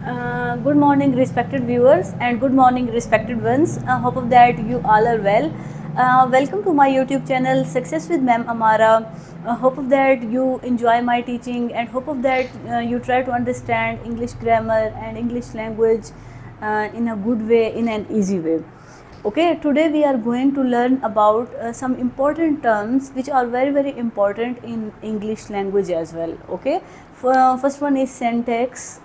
Good morning, respected viewers, and good morning, respected ones. Hope of that you all are well. Welcome to my YouTube channel, Success with Ma'am Amara. Hope of that you enjoy my teaching, and hope of that you try to understand English grammar and English language in a good way, in an easy way. Okay, today we are going to learn about some important terms which are very important in English language as well. Okay, first one is syntax,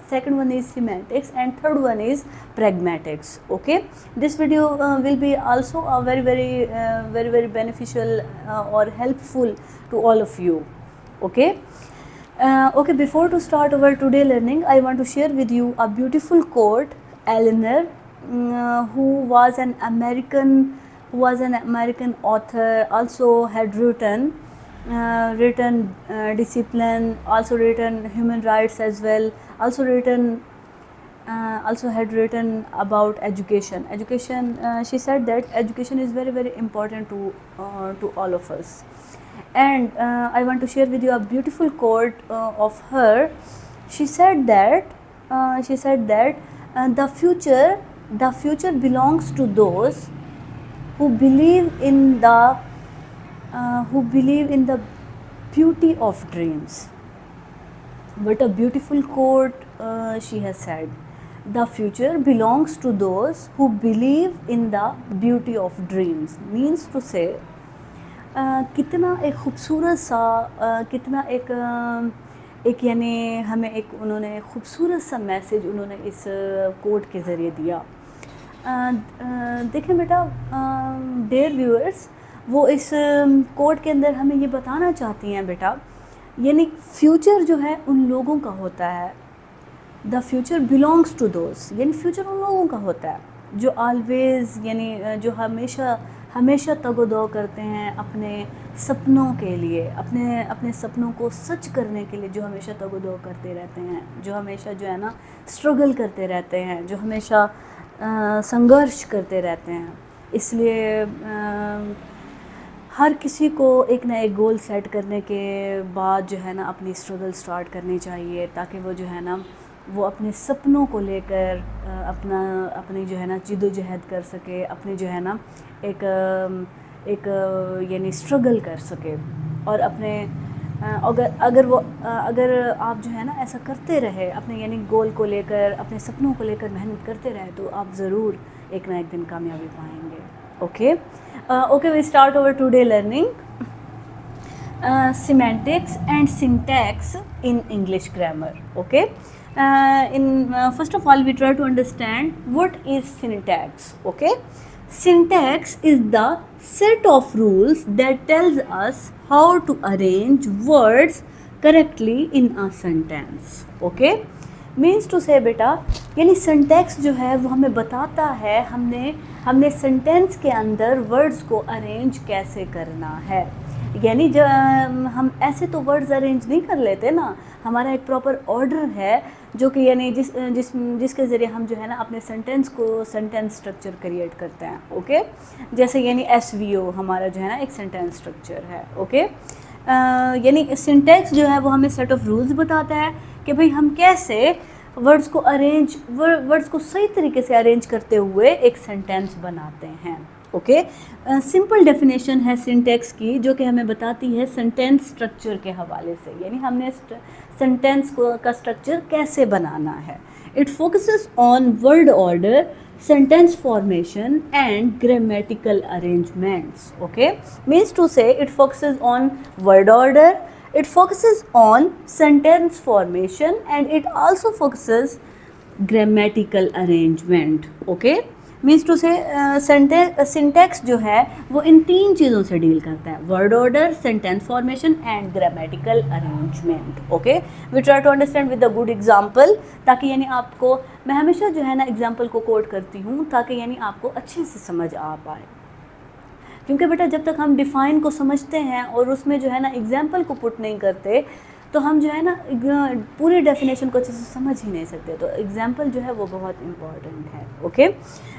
second one is semantics, and third one is pragmatics. Okay, this video will be also a very beneficial or helpful to all of you. Okay. Okay, before to start our today learning, I want to share with you a beautiful quote. Eleanor, who was an American author, also had written discipline, also written human rights as well, also had written about education. She said that education is very important to all of us. And I want to share with you a beautiful quote of her. She said that the future belongs to those who believe in the beauty of dreams. What a beautiful quote she has said. The future belongs to those who believe in the beauty of dreams. Means to say, कितना एक ख़ूबसूरत सा कितना एक यानी हमें एक उन्होंने ख़ूबसूरत सा मैसेज उन्होंने इस कोट के ज़रिए दिया. देखें बेटा, डियर व्यूअर्स, वो इस कोट के अंदर हमें ये बताना चाहती हैं बेटा, यानी फ्यूचर जो है उन लोगों का होता है. The future belongs to those, यानी फ्यूचर उन लोगों का होता है जो ऑलवेज़ यानी जो हमेशा तगोदो करते हैं अपने सपनों के लिए, अपने सपनों को सच करने के लिए, जो हमेशा तगोदो करते रहते हैं, जो हमेशा जो है ना स्ट्रगल करते रहते हैं, जो हमेशा संघर्ष करते रहते हैं. इसलिए हर किसी को एक ना एक गोल सेट करने के बाद जो है ना अपनी स्ट्रगल स्टार्ट करनी चाहिए, ताकि वो जो है ना वो अपने सपनों को लेकर अपनी जो है ना जिद्दोजहद कर सके, अपनी जो है ना एक यानी स्ट्रगल कर सके. और अपने अगर आप जो है ना ऐसा करते रहे, अपने यानी गोल को लेकर, अपने सपनों को लेकर मेहनत करते रहे, तो आप ज़रूर एक ना एक दिन कामयाबी पाएंगे. Okay, we start over today learning semantics and syntax in English grammar. Okay, first of all we try to understand what is syntax. Okay, syntax is the set of rules that tells us how to arrange words correctly in a sentence. Okay, means to say बेटा, यानी syntax जो है वो हमें बताता है हमने sentence के अंदर वर्ड्स को अरेंज कैसे करना है. यानी हम ऐसे तो वर्ड्स अरेंज नहीं कर लेते ना, हमारा एक प्रॉपर ऑर्डर है जो कि यानी जिसके ज़रिए हम जो है ना अपने सेंटेंस स्ट्रक्चर क्रिएट करते हैं. ओके, जैसे यानी SVO हमारा जो है ना एक सेंटेंस स्ट्रक्चर है. ओके, यानी सिंटैक्स जो है वो हमें सेट ऑफ रूल्स बताता है कि भाई हम कैसे वर्ड्स को सही तरीके से अरेंज करते हुए एक सेंटेंस बनाते हैं. ओके, सिंपल डेफिनेशन है सिंटैक्स की, जो कि हमें बताती है सेंटेंस स्ट्रक्चर के हवाले से, यानी हमने सेंटेंस का स्ट्रक्चर कैसे बनाना है. It focuses on word order, sentence formation and grammatical arrangements. Okay, means to say it focuses on word order, it focuses on sentence formation, and it also focuses grammatical arrangement. Okay, means to say syntax जो है वो इन 3 चीज़ों से deal करता है: word order, sentence formation and grammatical arrangement. Okay, we try to understand with the good example, ताकि यानी आपको, मैं हमेशा जो है ना एग्जांपल को कोट करती हूँ ताकि यानी आपको अच्छे से समझ आ पाए. क्योंकि बेटा जब तक हम डिफ़ाइन को समझते हैं और उसमें जो है ना एग्जाम्पल को पुट नहीं करते, तो हम जो है ना पूरी डेफिनेशन को अच्छे से समझ ही नहीं सकते, तो एग्जाम्पल जो है वो बहुत इम्पॉर्टेंट है। Okay,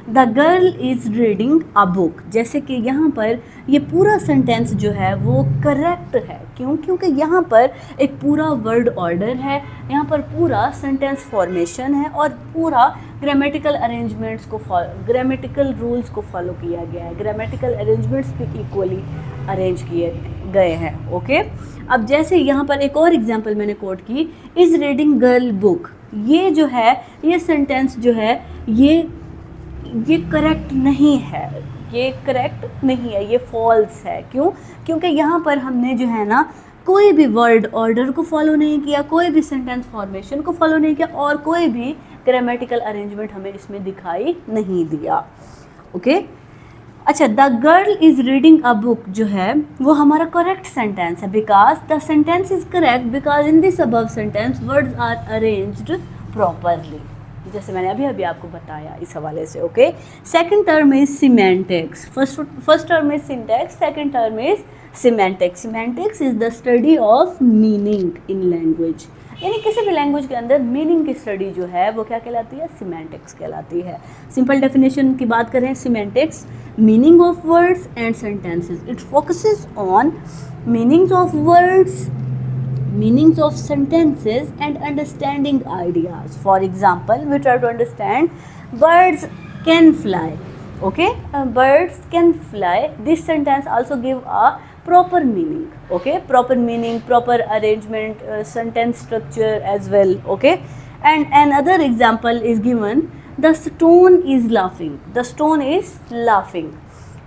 the girl is reading a book, जैसे कि यहाँ पर ये पूरा सेंटेंस जो है वो करेक्ट है। क्यों? क्योंकि यहाँ पर एक पूरा वर्ड ऑर्डर है, यहाँ पर पूरा सेंटेंस फॉर्मेशन है और पूरा ग्रामेटिकल अरेंजमेंट्स को ग्रामेटिकल रूल्स को फॉलो किया गया है, ग्रामेटिकल अरेंजमेंट्स भी इक्वली अरेंज किए गए हैं। ओके, अब जैसे यहाँ पर एक और एग्जांपल मैंने कोट की, इज़ रीडिंग गर्ल बुक, ये जो है ये सेंटेंस जो है ये करेक्ट नहीं है, ये करेक्ट नहीं है, ये फॉल्स है। क्यों? क्योंकि यहाँ पर हमने जो है ना कोई भी वर्ड ऑर्डर को फॉलो नहीं किया, कोई भी सेंटेंस फॉर्मेशन को फॉलो नहीं किया और कोई भी ग्रामेटिकल अरेंजमेंट हमें इसमें दिखाई नहीं दिया। ओके, अच्छा, the girl is reading a book जो है वो हमारा करेक्ट सेंटेंस है, because the sentence is correct because in this above sentence words are arranged properly, जैसे मैंने अभी आपको बताया इस हवाले से। Okay, second term is semantics, first term is syntax, second term is semantics. Semantics is the study of meaning in language, यानी किसी भी लैंग्वेज के अंदर मीनिंग की स्टडी जो है वो क्या कहलाती है? सिमेंटिक्स कहलाती है। सिंपल डेफिनेशन की बात करें, semantics meaning of words and sentences, it focuses on meanings of words, meanings of sentences and understanding ideas. For example, we try to understand birds can fly. Okay, birds can fly. This sentence also give a proper meaning. Okay, proper meaning, proper arrangement, sentence structure as well. Okay, and another example is given, the stone is laughing. The stone is laughing.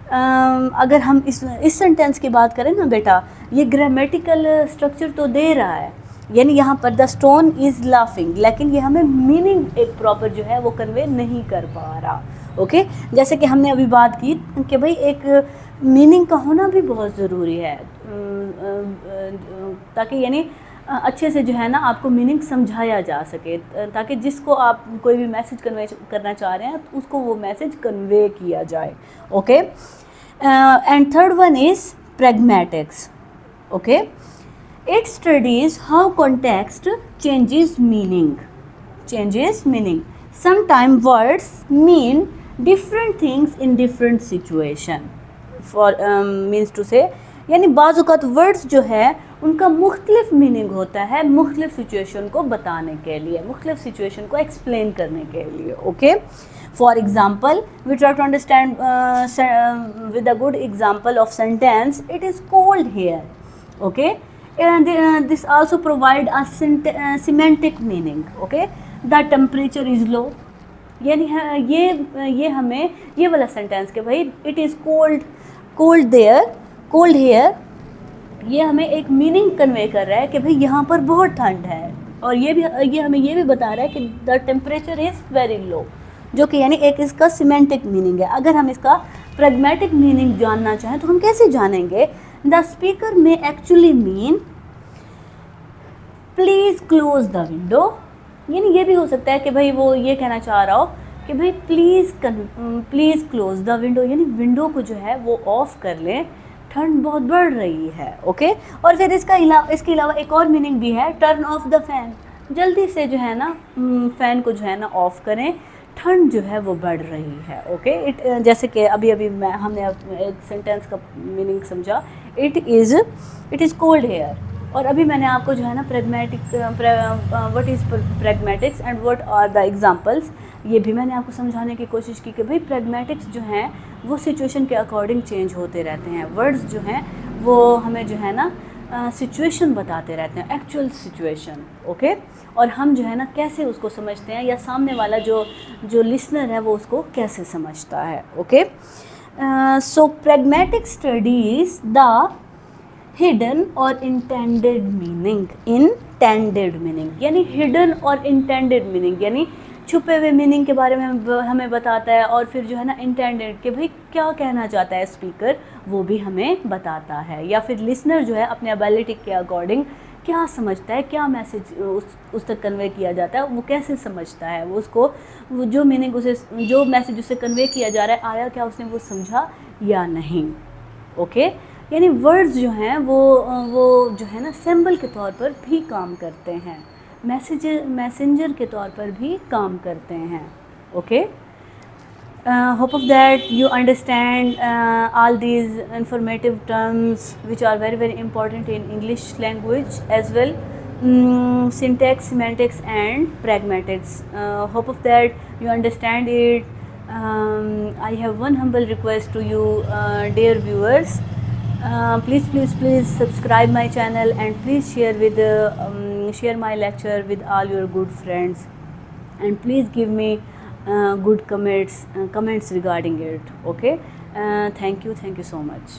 अगर हम इस sentence की बात करें ना बेटा, ये grammatical structure तो दे रहा है, यानी यहाँ पर द स्टोन इज़ लाफिंग, लेकिन ये हमें मीनिंग एक प्रॉपर जो है वो कन्वे नहीं कर पा रहा। ओके, जैसे कि हमने अभी बात की कि भाई एक मीनिंग का होना भी बहुत ज़रूरी है, ताकि यानी अच्छे से जो है ना आपको मीनिंग समझाया जा सके, ताकि जिसको आप कोई भी मैसेज कन्वे करना चाह रहे हैं तो उसको वो मैसेज कन्वे किया जाए। Okay, and third one is pragmatics. Okay, it studies how context changes meaning. Sometime words mean different things in different situation. For means to say, यानी बाज़ औक़ात वर्ड्स जो है उनका मुख्तलिफ मीनिंग होता है मुख्तलिफ सिचुएशन को बताने के लिए, मुख्तलिफ सिचुएशन को एक्सप्लेन करने के लिए। Okay, for example we try to understand with a good example of sentence, it is cold here. Okay, and this also provide a semantic meaning. Okay, the temperature is low, यानी ये हमें ये वाला sentence के भाई it is cold hair, ये हमें एक मीनिंग कन्वे कर रहा है कि भाई यहाँ पर बहुत ठंड है, और ये हमें ये भी बता रहा है कि the temperature is very low, जो कि यानी एक इसका सिमेंटिक मीनिंग है। अगर हम इसका प्रैग्मेटिक मीनिंग जानना चाहें तो हम कैसे जानेंगे? द स्पीकर में actually mean please close the window, यानी ये भी हो सकता है कि भाई वो ये कहना चाह रहा हो कि भाई प्लीज़ क्लोज द विंडो, यानी विंडो को जो है वो ऑफ़ कर लें, ठंड बहुत बढ़ रही है। ओके, और फिर इसके अलावा एक और मीनिंग भी है, टर्न ऑफ द फैन, जल्दी से जो है ना फ़ैन को जो है ना ऑफ़ करें, ठंड जो है वो बढ़ रही है। ओके, जैसे कि अभी हमने एक सेंटेंस का मीनिंग समझा, इट इज़ कोल्ड हेयर, और अभी मैंने आपको जो है ना what is pragmatics and what are the examples, ये भी मैंने आपको समझाने की कोशिश की कि भाई प्रैग्मेटिक्स जो हैं वो सिचुएशन के अकॉर्डिंग चेंज होते रहते हैं। वर्ड्स जो हैं वो हमें जो है ना सिचुएशन बताते रहते हैं, एक्चुअल सिचुएशन। ओके, और हम जो है ना कैसे उसको समझते हैं, या सामने वाला जो लिसनर है वो उसको कैसे समझता है। Okay, so pragmatic studies the hidden और इंटेंडेड मीनिंग। यानी हिडन और इंटेंडेड मीनिंग, यानी छुपे हुए मीनिंग के बारे में हमें बताता है, और फिर जो है ना इंटेंडेड कि भाई क्या कहना चाहता है स्पीकर, वो भी हमें बताता है, या फिर लिसनर जो है अपने एबिलिटी के अकॉर्डिंग क्या समझता है, क्या मैसेज उस तक कन्वे किया जाता है, वो कैसे समझता है, वो जो मीनिंग जो मैसेज उसे कन्वे किया जा रहा है, आया क्या उसने वो समझा या नहीं। ओके, यानी वर्ड्स जो हैं वो जो है ना सिंबल के तौर पर भी काम करते हैं, मैसेंजर के तौर पर भी काम करते हैं. Okay. Hope of that you understand all these informative terms which are very very important in English language as well. Syntax, semantics and pragmatics. Hope of that you understand it. I have one humble request to you, dear viewers. Please subscribe my channel and please share my lecture with all your good friends, and please give me good comments regarding it. Okay. Thank you so much.